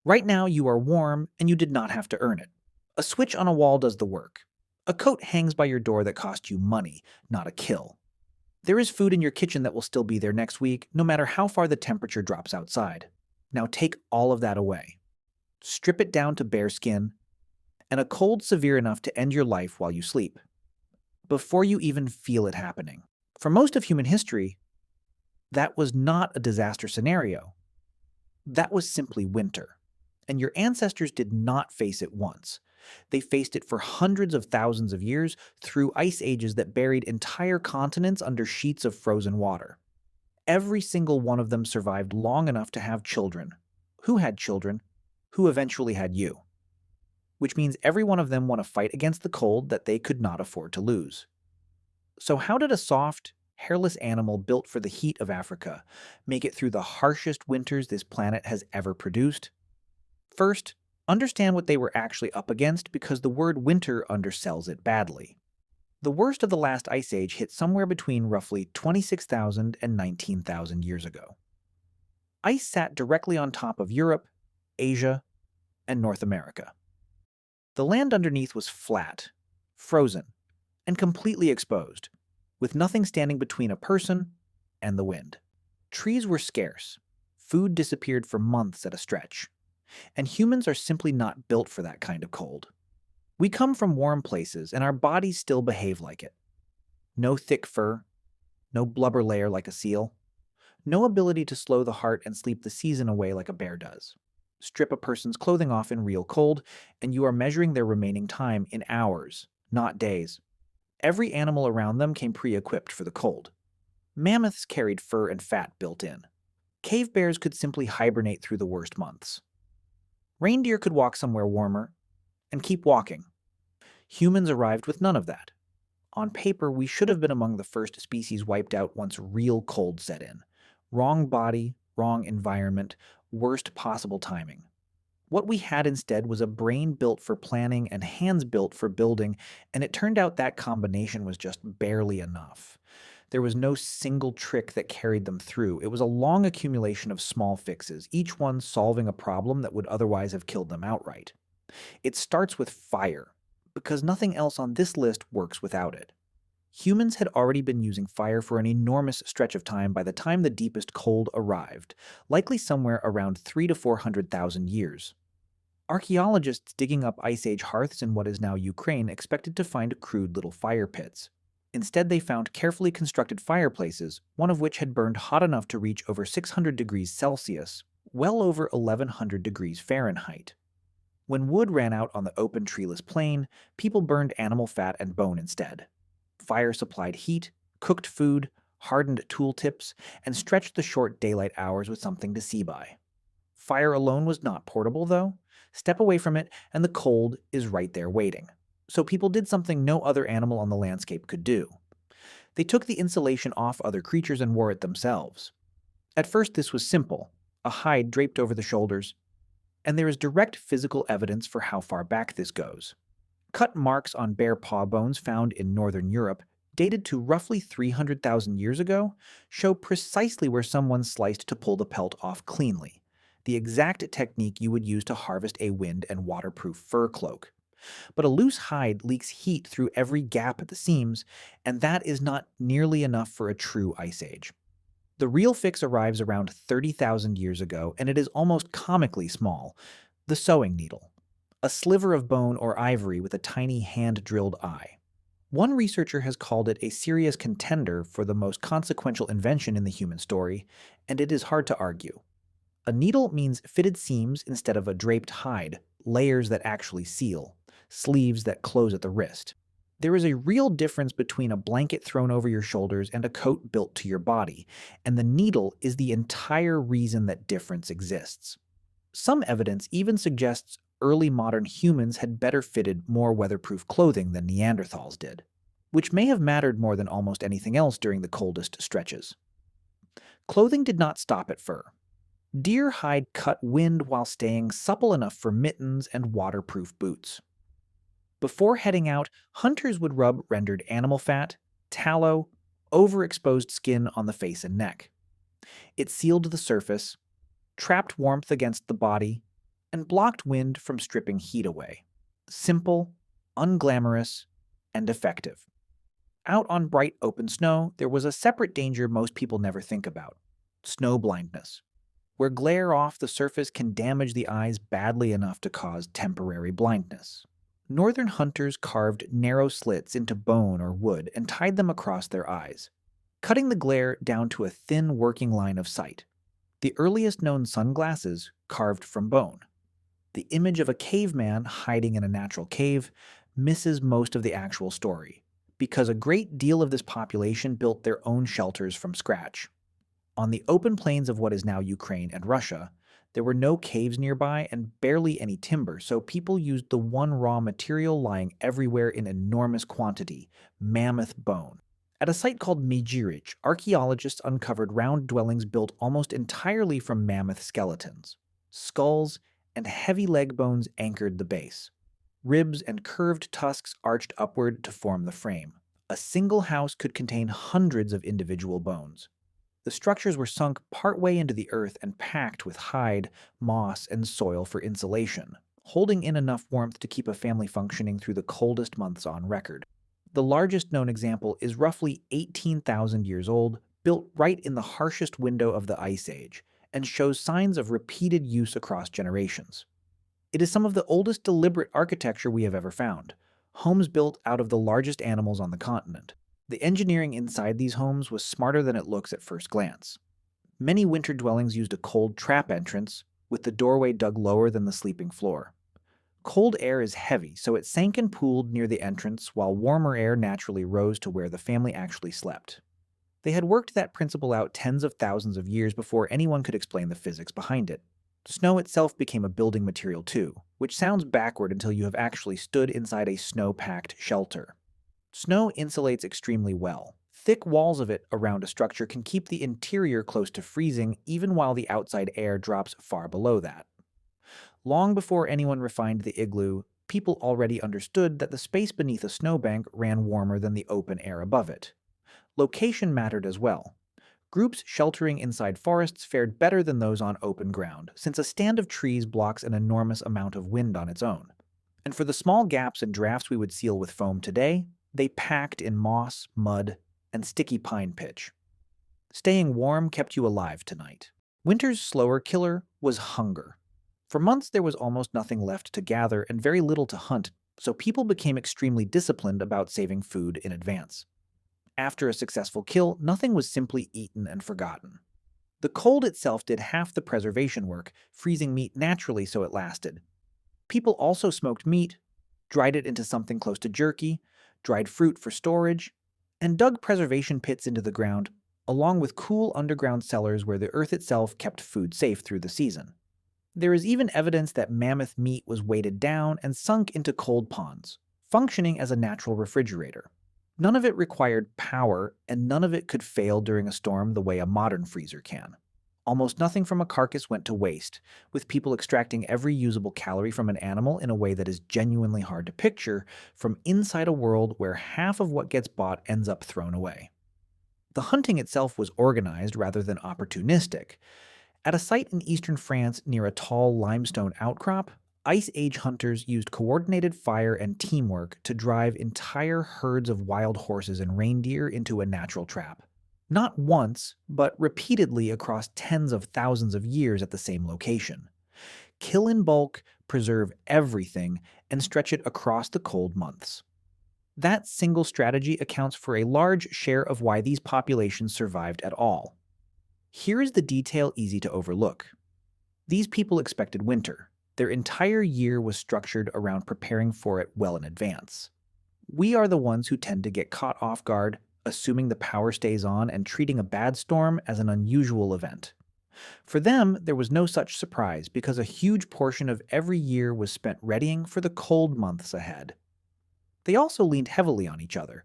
Right now, you are warm and you did not have to earn it. A switch on a wall does the work. A coat hangs by your door that cost you money, not a kill. There is food in your kitchen that will still be there next week, no matter how far the temperature drops outside. Now take all of that away. Strip it down to bare skin, and a cold severe enough to end your life while you sleep, before you even feel it happening. For most of human history, that was not a disaster scenario. That was simply winter. And your ancestors did not face it once. They faced it for hundreds of thousands of years through ice ages that buried entire continents under sheets of frozen water. Every single one of them survived long enough to have children. Who had children? Who eventually had you. Which means every one of them won a fight against the cold that they could not afford to lose. So how did a soft, hairless animal built for the heat of Africa make it through the harshest winters this planet has ever produced? First, understand what they were actually up against because the word winter undersells it badly. The worst of the last ice age hit somewhere between roughly 26,000 and 19,000 years ago. Ice sat directly on top of Europe, Asia, and North America. The land underneath was flat, frozen, and completely exposed, with nothing standing between a person and the wind. Trees were scarce. Food disappeared for months at a stretch. And humans are simply not built for that kind of cold. We come from warm places, and our bodies still behave like it. No thick fur, no blubber layer like a seal, no ability to slow the heart and sleep the season away like a bear does. Strip a person's clothing off in real cold, and you are measuring their remaining time in hours, not days. Every animal around them came pre-equipped for the cold. Mammoths carried fur and fat built in. Cave bears could simply hibernate through the worst months. Reindeer could walk somewhere warmer and keep walking. Humans arrived with none of that. On paper, we should have been among the first species wiped out once real cold set in. Wrong body, wrong environment, worst possible timing. What we had instead was a brain built for planning and hands built for building, and it turned out that combination was just barely enough. There was no single trick that carried them through. It was a long accumulation of small fixes, each one solving a problem that would otherwise have killed them outright. It starts with fire, because nothing else on this list works without it. Humans had already been using fire for an enormous stretch of time by the time the deepest cold arrived, likely somewhere around 300,000 to 400,000 years. Archaeologists digging up Ice Age hearths in what is now Ukraine expected to find crude little fire pits. Instead, they found carefully constructed fireplaces, one of which had burned hot enough to reach over 600 degrees Celsius, well over 1100 degrees Fahrenheit. When wood ran out on the open treeless plain, people burned animal fat and bone instead. Fire supplied heat, cooked food, hardened tool tips, and stretched the short daylight hours with something to see by. Fire alone was not portable, though. Step away from it, and the cold is right there waiting. So people did something no other animal on the landscape could do. They took the insulation off other creatures and wore it themselves. At first this was simple, a hide draped over the shoulders, and there is direct physical evidence for how far back this goes. Cut marks on bare paw bones found in northern Europe, dated to roughly 300,000 years ago, show precisely where someone sliced to pull the pelt off cleanly, the exact technique you would use to harvest a wind and waterproof fur cloak. But a loose hide leaks heat through every gap at the seams, and that is not nearly enough for a true ice age. The real fix arrives around 30,000 years ago, and it is almost comically small: the sewing needle, a sliver of bone or ivory with a tiny hand-drilled eye. One researcher has called it a serious contender for the most consequential invention in the human story, and it is hard to argue. A needle means fitted seams instead of a draped hide, layers that actually seal, sleeves that close at the wrist. There is a real difference between a blanket thrown over your shoulders and a coat built to your body, and the needle is the entire reason that difference exists. Some evidence even suggests early modern humans had better fitted, more weatherproof clothing than Neanderthals did, which may have mattered more than almost anything else during the coldest stretches. Clothing did not stop at fur. Deer hide cut wind while staying supple enough for mittens and waterproof boots. Before heading out, hunters would rub rendered animal fat, tallow, overexposed skin on the face and neck. It sealed the surface, trapped warmth against the body, and blocked wind from stripping heat away. Simple, unglamorous, and effective. Out on bright open snow, there was a separate danger most people never think about: snow blindness, where glare off the surface can damage the eyes badly enough to cause temporary blindness. Northern hunters carved narrow slits into bone or wood and tied them across their eyes, cutting the glare down to a thin working line of sight. The earliest known sunglasses carved from bone. The image of a caveman hiding in a natural cave misses most of the actual story, because a great deal of this population built their own shelters from scratch. On the open plains of what is now Ukraine and Russia, there were no caves nearby and barely any timber, so people used the one raw material lying everywhere in enormous quantity: mammoth bone. At a site called Mijirich, archaeologists uncovered round dwellings built almost entirely from mammoth skeletons. Skulls and heavy leg bones anchored the base. Ribs and curved tusks arched upward to form the frame. A single house could contain hundreds of individual bones. The structures were sunk partway into the earth and packed with hide, moss, and soil for insulation, holding in enough warmth to keep a family functioning through the coldest months on record. The largest known example is roughly 18,000 years old, built right in the harshest window of the Ice Age, and shows signs of repeated use across generations. It is some of the oldest deliberate architecture we have ever found, homes built out of the largest animals on the continent. The engineering inside these homes was smarter than it looks at first glance. Many winter dwellings used a cold trap entrance, with the doorway dug lower than the sleeping floor. Cold air is heavy, so it sank and pooled near the entrance, while warmer air naturally rose to where the family actually slept. They had worked that principle out tens of thousands of years before anyone could explain the physics behind it. Snow itself became a building material too, which sounds backward until you have actually stood inside a snow-packed shelter. Snow insulates extremely well. Thick walls of it around a structure can keep the interior close to freezing even while the outside air drops far below that. Long before anyone refined the igloo, people already understood that the space beneath a snowbank ran warmer than the open air above it. Location mattered as well. Groups sheltering inside forests fared better than those on open ground, since a stand of trees blocks an enormous amount of wind on its own. And for the small gaps and drafts we would seal with foam today, they packed in moss, mud, and sticky pine pitch. Staying warm kept you alive tonight. Winter's slower killer was hunger. For months there was almost nothing left to gather and very little to hunt, so people became extremely disciplined about saving food in advance. After a successful kill, nothing was simply eaten and forgotten. The cold itself did half the preservation work, freezing meat naturally so it lasted. People also smoked meat, dried it into something close to jerky, dried fruit for storage, and dug preservation pits into the ground, along with cool underground cellars where the earth itself kept food safe through the season. There is even evidence that mammoth meat was weighted down and sunk into cold ponds, functioning as a natural refrigerator. None of it required power, and none of it could fail during a storm the way a modern freezer can. Almost nothing from a carcass went to waste, with people extracting every usable calorie from an animal in a way that is genuinely hard to picture from inside a world where half of what gets bought ends up thrown away. The hunting itself was organized rather than opportunistic. At a site in eastern France near a tall limestone outcrop, Ice Age hunters used coordinated fire and teamwork to drive entire herds of wild horses and reindeer into a natural trap. Not once, but repeatedly across tens of thousands of years at the same location. Kill in bulk, preserve everything, and stretch it across the cold months. That single strategy accounts for a large share of why these populations survived at all. Here is the detail easy to overlook. These people expected winter. Their entire year was structured around preparing for it well in advance. We are the ones who tend to get caught off guard, assuming the power stays on and treating a bad storm as an unusual event. For them, there was no such surprise because a huge portion of every year was spent readying for the cold months ahead. They also leaned heavily on each other.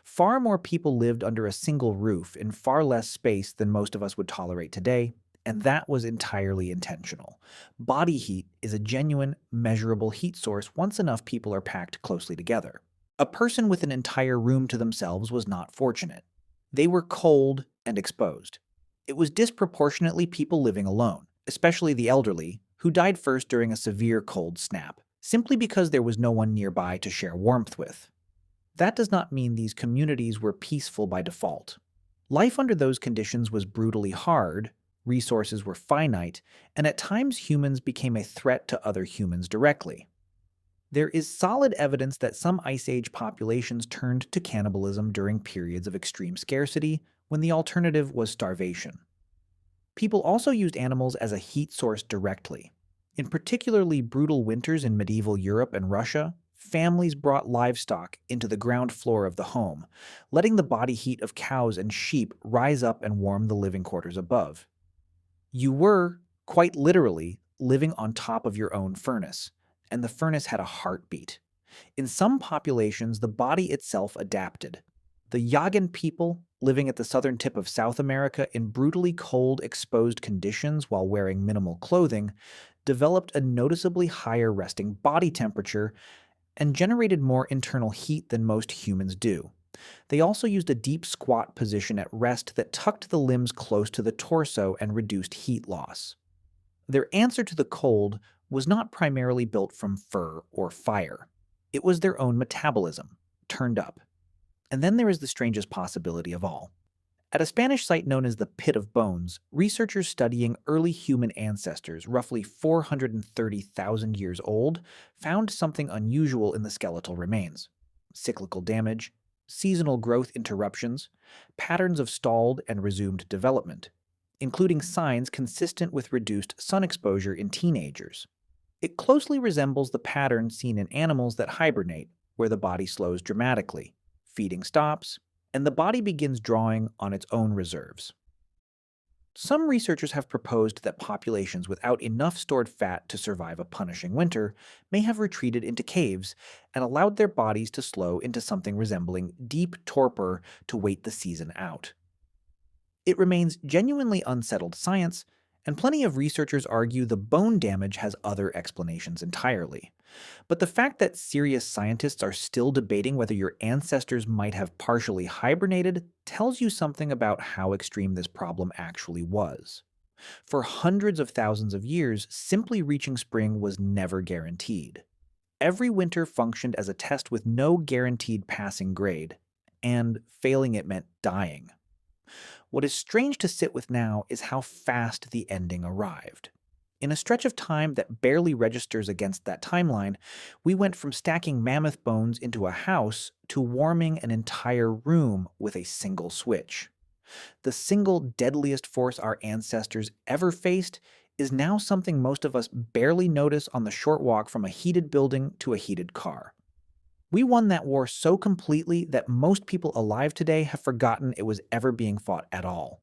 Far more people lived under a single roof in far less space than most of us would tolerate today, and that was entirely intentional. Body heat is a genuine, measurable heat source once enough people are packed closely together. A person with an entire room to themselves was not fortunate. They were cold and exposed. It was disproportionately people living alone, especially the elderly, who died first during a severe cold snap, simply because there was no one nearby to share warmth with. That does not mean these communities were peaceful by default. Life under those conditions was brutally hard, resources were finite, and at times humans became a threat to other humans directly. There is solid evidence that some Ice Age populations turned to cannibalism during periods of extreme scarcity when the alternative was starvation. People also used animals as a heat source directly. In particularly brutal winters in medieval Europe and Russia, families brought livestock into the ground floor of the home, letting the body heat of cows and sheep rise up and warm the living quarters above. You were, quite literally, living on top of your own furnace, and the furnace had a heartbeat. In some populations, the body itself adapted. The Yagan people, living at the southern tip of South America in brutally cold, exposed conditions while wearing minimal clothing, developed a noticeably higher resting body temperature and generated more internal heat than most humans do. They also used a deep squat position at rest that tucked the limbs close to the torso and reduced heat loss. Their answer to the cold was not primarily built from fur or fire. It was their own metabolism, turned up. And then there is the strangest possibility of all. At a Spanish site known as the Pit of Bones, researchers studying early human ancestors, roughly 430,000 years old, found something unusual in the skeletal remains. Cyclical damage, seasonal growth interruptions, patterns of stalled and resumed development, including signs consistent with reduced sun exposure in teenagers. It closely resembles the pattern seen in animals that hibernate, where the body slows dramatically, feeding stops, and the body begins drawing on its own reserves. Some researchers have proposed that populations without enough stored fat to survive a punishing winter may have retreated into caves and allowed their bodies to slow into something resembling deep torpor to wait the season out. It remains genuinely unsettled science, and plenty of researchers argue the bone damage has other explanations entirely. But the fact that serious scientists are still debating whether your ancestors might have partially hibernated tells you something about how extreme this problem actually was. For hundreds of thousands of years, simply reaching spring was never guaranteed. Every winter functioned as a test with no guaranteed passing grade, and failing it meant dying. What is strange to sit with now is how fast the ending arrived. In a stretch of time that barely registers against that timeline, we went from stacking mammoth bones into a house to warming an entire room with a single switch. The single deadliest force our ancestors ever faced is now something most of us barely notice on the short walk from a heated building to a heated car. We won that war so completely that most people alive today have forgotten it was ever being fought at all.